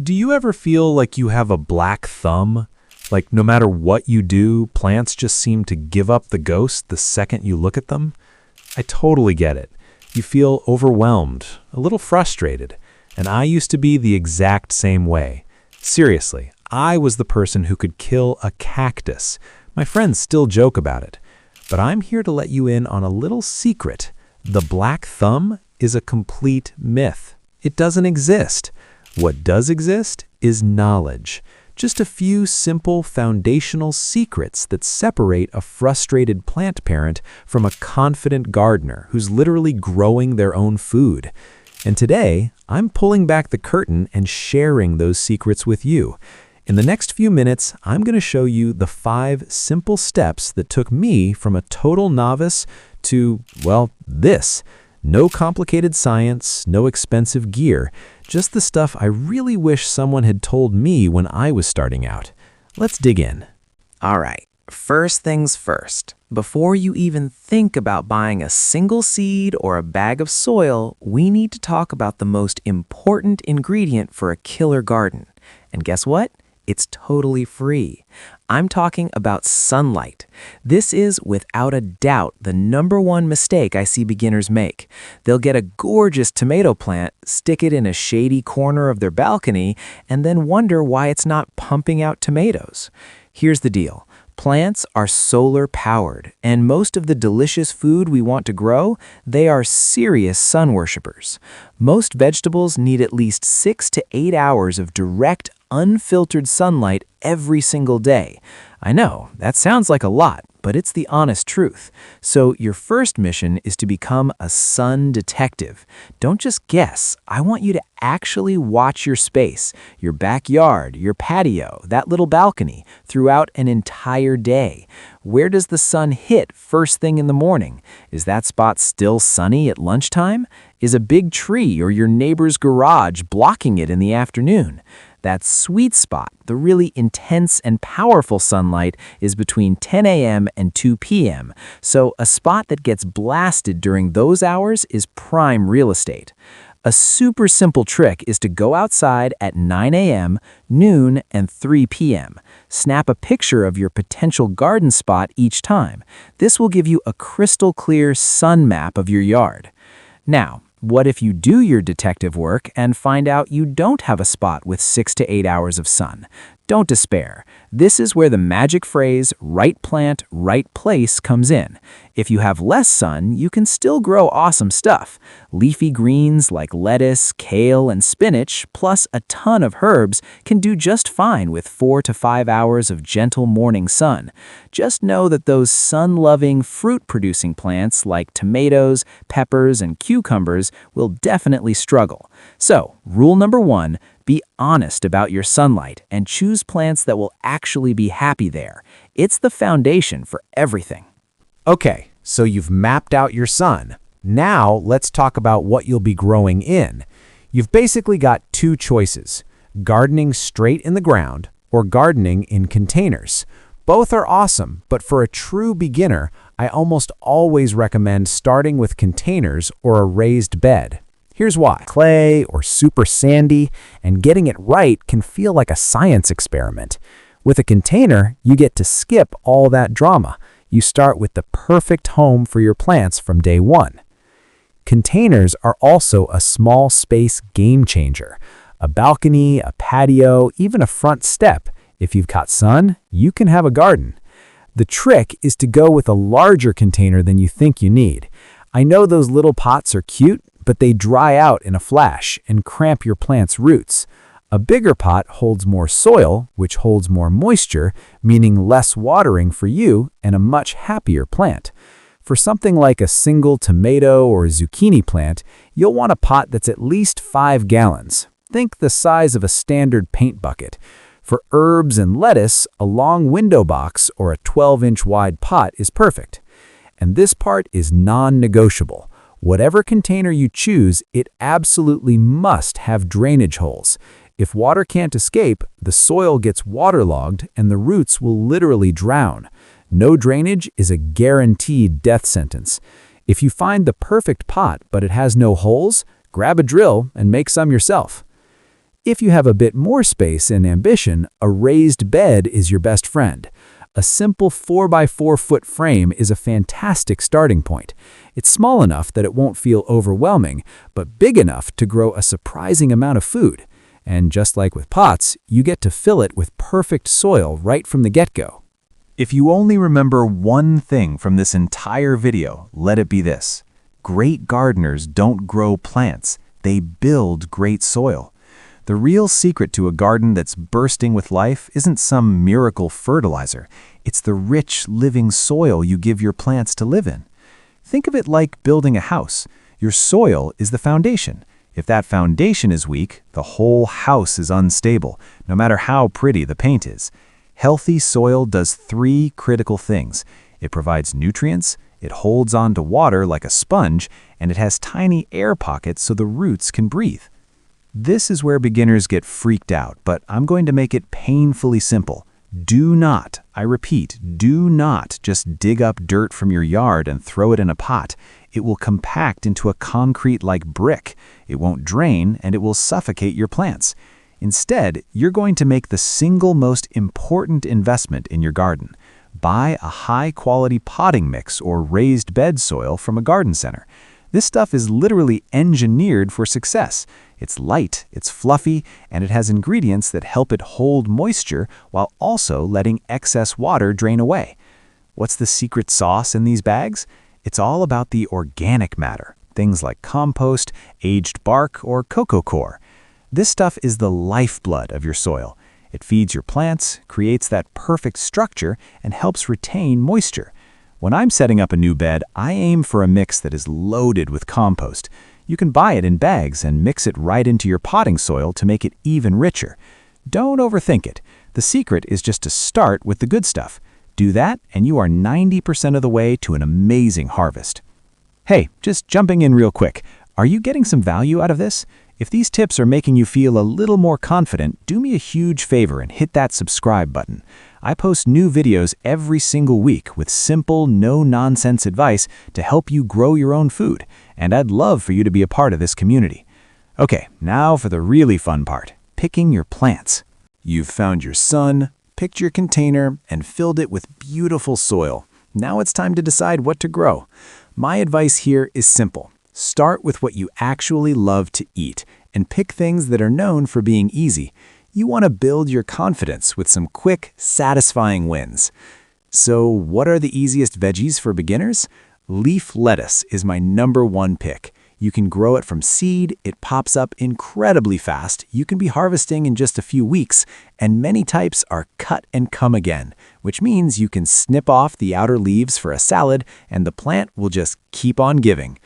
Do you ever feel like you have a black thumb? Like no matter what you do, plants just seem to give up the ghost the second you look at them? I totally get it. You feel overwhelmed, a little frustrated, and I used to be the exact same way. Seriously, I was the person who could kill a cactus. My friends still joke about it. But I'm here to let you in on a little secret. The black thumb is a complete myth. It doesn't exist. What does exist is knowledge. Just a few simple foundational secrets that separate a frustrated plant parent from a confident gardener who's literally growing their own food. And today, I'm pulling back the curtain and sharing those secrets with you. In the next few minutes, I'm going to show you the 5 simple steps that took me from a total novice to, well, this. No complicated science, no expensive gear, just the stuff I really wish someone had told me when I was starting out. Let's dig in. All right, first things first. Before you even think about buying a single seed or a bag of soil, we need to talk about the most important ingredient for a killer garden. And guess what? It's totally free. I'm talking about sunlight. This is, without a doubt, the #1 mistake I see beginners make. They'll get a gorgeous tomato plant, stick it in a shady corner of their balcony, and then wonder why it's not pumping out tomatoes. Here's the deal. Plants are solar powered, and most of the delicious food we want to grow, they are serious sun worshipers. Most vegetables need at least 6 to 8 hours of direct, unfiltered sunlight every single day. I know, that sounds like a lot, but it's the honest truth. So your first mission is to become a sun detective. Don't just guess. I want you to actually watch your space, your backyard, your patio, that little balcony, throughout an entire day. Where does the sun hit first thing in the morning? Is that spot still sunny at lunchtime? Is a big tree or your neighbor's garage blocking it in the afternoon? That sweet spot, the really intense and powerful sunlight, is between 10 a.m. and 2 p.m., so a spot that gets blasted during those hours is prime real estate. A super simple trick is to go outside at 9 a.m., noon, and 3 p.m. Snap a picture of your potential garden spot each time. This will give you a crystal clear sun map of your yard. Now, what if you do your detective work and find out you don't have a spot with 6 to 8 hours of sun? Don't despair. This is where the magic phrase, right plant, right place, comes in. If you have less sun, you can still grow awesome stuff. Leafy greens like lettuce, kale, and spinach, plus a ton of herbs, can do just fine with 4 to 5 hours of gentle morning sun. Just know that those sun-loving, fruit-producing plants like tomatoes, peppers, and cucumbers will definitely struggle. So, rule number 1, be honest about your sunlight and choose plants that will actually be happy there. It's the foundation for everything. Okay, so you've mapped out your sun. Now let's talk about what you'll be growing in. You've basically got 2 choices: gardening straight in the ground or gardening in containers. Both are awesome, but for a true beginner, I almost always recommend starting with containers or a raised bed. Here's why. Clay or super sandy, and getting it right can feel like a science experiment. With a container, you get to skip all that drama. You start with the perfect home for your plants from day 1. Containers are also a small space game changer. A balcony, a patio, even a front step. If you've got sun, you can have a garden. The trick is to go with a larger container than you think you need. I know those little pots are cute, but they dry out in a flash and cramp your plant's roots. A bigger pot holds more soil, which holds more moisture, meaning less watering for you and a much happier plant. For something like a single tomato or zucchini plant, you'll want a pot that's at least 5 gallons. Think the size of a standard paint bucket. For herbs and lettuce, a long window box or a 12-inch wide pot is perfect. And this part is non-negotiable. Whatever container you choose, it absolutely must have drainage holes. If water can't escape, the soil gets waterlogged and the roots will literally drown. No drainage is a guaranteed death sentence. If you find the perfect pot but it has no holes, grab a drill and make some yourself. If you have a bit more space and ambition, a raised bed is your best friend. A simple 4x4 foot frame is a fantastic starting point. It's small enough that it won't feel overwhelming, but big enough to grow a surprising amount of food. And just like with pots, you get to fill it with perfect soil right from the get-go. If you only remember one thing from this entire video, let it be this. Great gardeners don't grow plants, they build great soil. The real secret to a garden that's bursting with life isn't some miracle fertilizer. It's the rich, living soil you give your plants to live in. Think of it like building a house. Your soil is the foundation. If that foundation is weak, the whole house is unstable, no matter how pretty the paint is. Healthy soil does three critical things. It provides nutrients, it holds on to water like a sponge, and it has tiny air pockets so the roots can breathe. This is where beginners get freaked out, but I'm going to make it painfully simple. Do not, I repeat, do not just dig up dirt from your yard and throw it in a pot. It will compact into a concrete-like brick. It won't drain, and it will suffocate your plants. Instead, you're going to make the single most important investment in your garden. Buy a high-quality potting mix or raised bed soil from a garden center. This stuff is literally engineered for success. It's light, it's fluffy, and it has ingredients that help it hold moisture while also letting excess water drain away. What's the secret sauce in these bags? It's all about the organic matter, things like compost, aged bark, or cocoa coir. This stuff is the lifeblood of your soil. It feeds your plants, creates that perfect structure, and helps retain moisture. When I'm setting up a new bed, I aim for a mix that is loaded with compost. You can buy it in bags and mix it right into your potting soil to make it even richer. Don't overthink it. The secret is just to start with the good stuff. Do that, and you are 90% of the way to an amazing harvest. Hey, just jumping in real quick. Are you getting some value out of this? If these tips are making you feel a little more confident, do me a huge favor and hit that subscribe button. I post new videos every single week with simple, no-nonsense advice to help you grow your own food, and I'd love for you to be a part of this community. Okay, now for the really fun part, picking your plants. You've found your sun, picked your container, and filled it with beautiful soil. Now it's time to decide what to grow. My advice here is simple. Start with what you actually love to eat and pick things that are known for being easy. You want to build your confidence with some quick, satisfying wins. So what are the easiest veggies for beginners? Leaf lettuce is my #1 pick. You can grow it from seed, it pops up incredibly fast, you can be harvesting in just a few weeks, and many types are cut and come again, which means you can snip off the outer leaves for a salad and the plant will just keep on giving.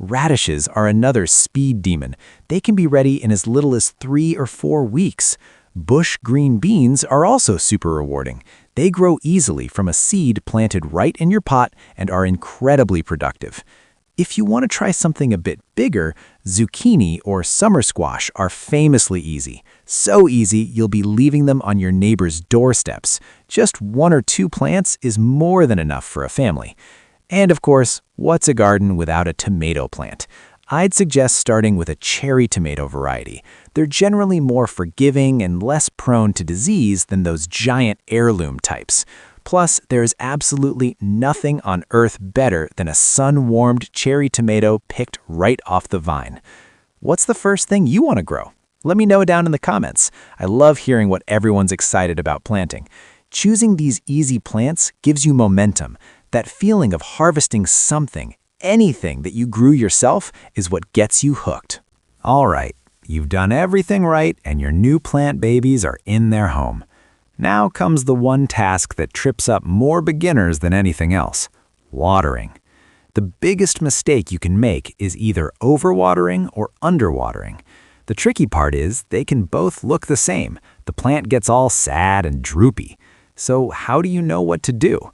Radishes are another speed demon. They can be ready in as little as 3 or 4 weeks. Bush green beans are also super rewarding. They grow easily from a seed planted right in your pot and are incredibly productive. If you want to try something a bit bigger, zucchini or summer squash are famously easy. So easy, you'll be leaving them on your neighbor's doorsteps. Just 1 or 2 plants is more than enough for a family. And of course, what's a garden without a tomato plant? I'd suggest starting with a cherry tomato variety. They're generally more forgiving and less prone to disease than those giant heirloom types. Plus, there's absolutely nothing on earth better than a sun-warmed cherry tomato picked right off the vine. What's the first thing you want to grow? Let me know down in the comments. I love hearing what everyone's excited about planting. Choosing these easy plants gives you momentum. That feeling of harvesting something, anything that you grew yourself, is what gets you hooked. All right, you've done everything right and your new plant babies are in their home. Now comes the one task that trips up more beginners than anything else: watering. The biggest mistake you can make is either overwatering or underwatering. The tricky part is they can both look the same. The plant gets all sad and droopy. So how do you know what to do?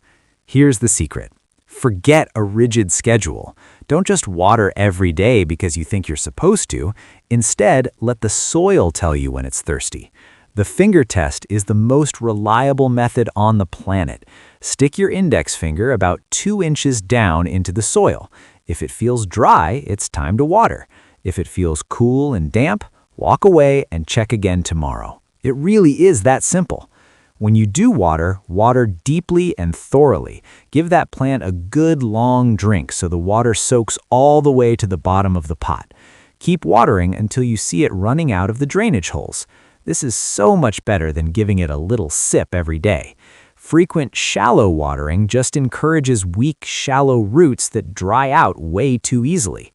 Here's the secret. Forget a rigid schedule. Don't just water every day because you think you're supposed to. Instead, let the soil tell you when it's thirsty. The finger test is the most reliable method on the planet. Stick your index finger about 2 inches down into the soil. If it feels dry, it's time to water. If it feels cool and damp, Walk away and check again tomorrow. It really is that simple. When you do water, water deeply and thoroughly. Give that plant a good long drink so the water soaks all the way to the bottom of the pot. Keep watering until you see it running out of the drainage holes. This is so much better than giving it a little sip every day. Frequent shallow watering just encourages weak, shallow roots that dry out way too easily.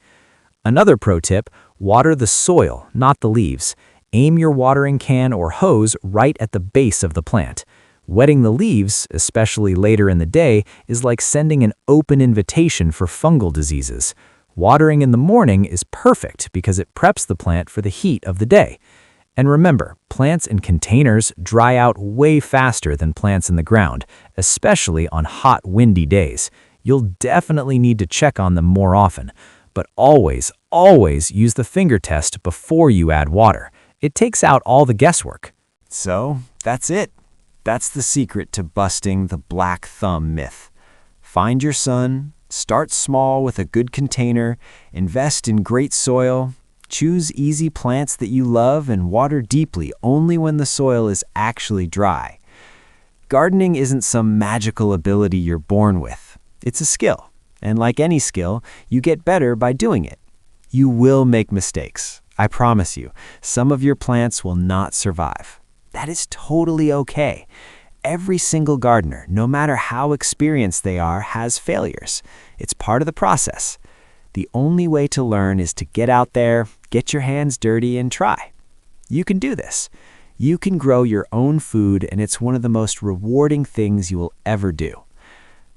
Another pro tip, water the soil, not the leaves. Aim your watering can or hose right at the base of the plant. Wetting the leaves, especially later in the day, is like sending an open invitation for fungal diseases. Watering in the morning is perfect because it preps the plant for the heat of the day. And remember, plants in containers dry out way faster than plants in the ground, especially on hot, windy days. You'll definitely need to check on them more often. But always, always use the finger test before you add water. It takes out all the guesswork. So, that's it. That's the secret to busting the black thumb myth. Find your sun, start small with a good container, invest in great soil, choose easy plants that you love, and water deeply only when the soil is actually dry. Gardening isn't some magical ability you're born with. It's a skill. And like any skill, you get better by doing it. You will make mistakes. I promise you, some of your plants will not survive. That is totally okay. Every single gardener, no matter how experienced they are, has failures. It's part of the process. The only way to learn is to get out there, get your hands dirty, and try. You can do this. You can grow your own food, and it's one of the most rewarding things you will ever do.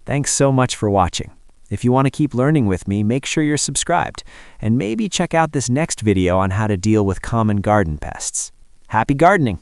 Thanks so much for watching. If you want to keep learning with me, make sure you're subscribed, and maybe check out this next video on how to deal with common garden pests. Happy gardening!